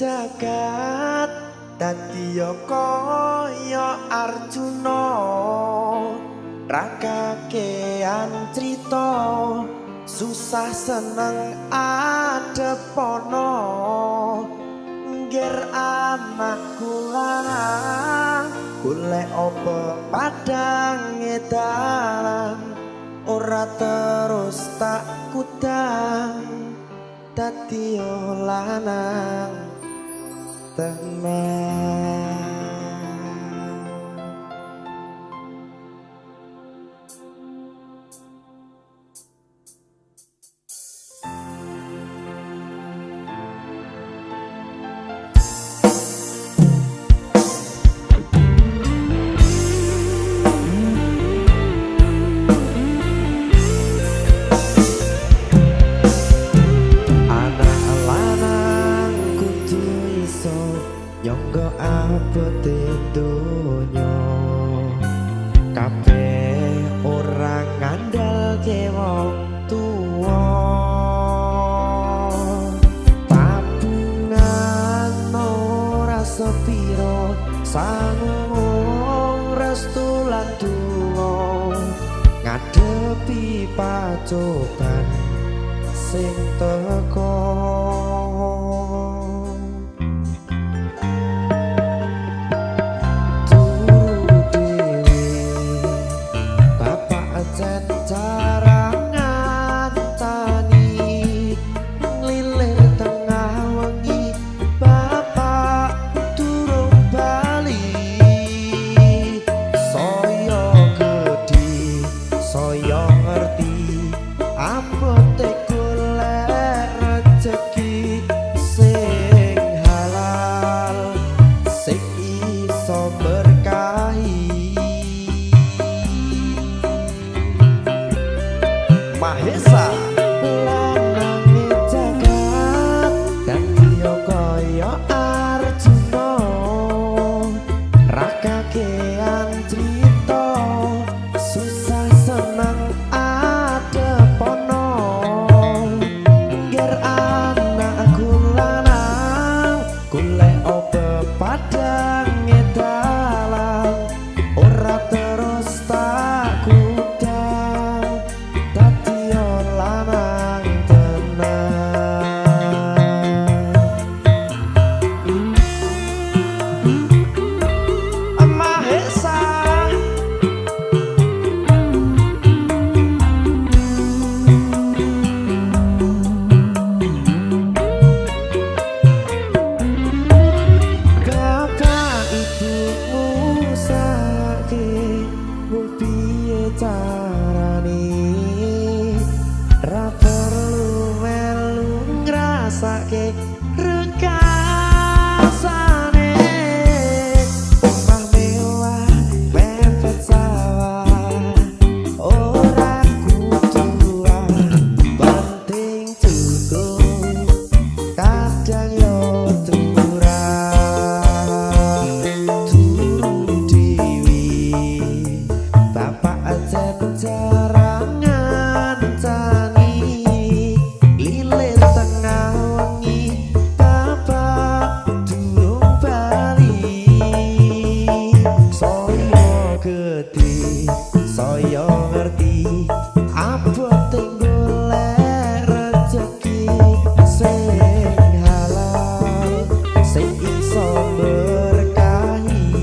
jagat dadi kaya Arjuna rakakean crita susah seneng adepono ngger anakku lanang golek apa padang edalan ora terus tak kudang dadi lanang tenan. Nyangga abote donya kabeh ora ngandalke wong tuwa tabungan ora sepiro sangung restu lan donga ngadepi pacoban sing teko. Mahesa lanange jagat dadi kaya Arjuna rakakean crita susah seneng adepono ngger anakku lanang golek apa padang edalan ora terus tak kudang lanang tenan. Mahesa bapak ibumu sake piye carane ra perlu melu ngrasake rekasane omah mewah mepet sawah ora kudu penting cukup kadang yo turun dewi bapak aja jarangan lilir tengah wengi bapak durung bali saya gede saya ngerti abote golek rejeki sing halal sing iso berkahi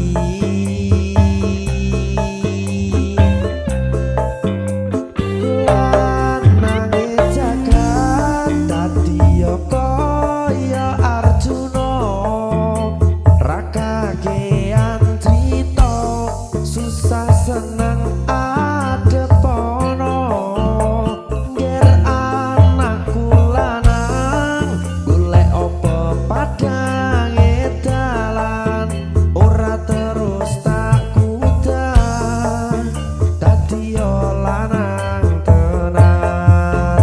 kaya Arjuna rakakean crita susah seneng adepono ngger anakku lanang golek apa padang edalan ora terus tak kudang dadi lanang tenan.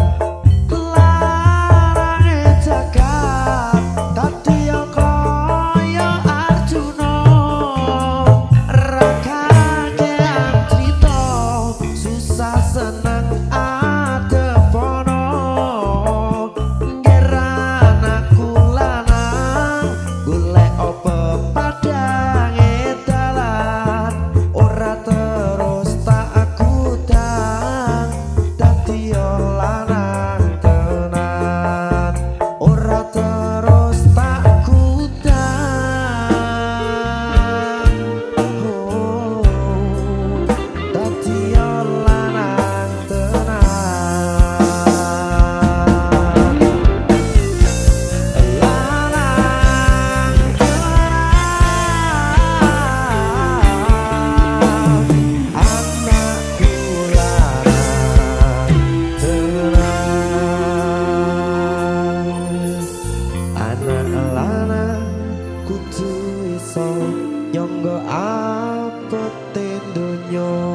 Arjuna rakakean ayo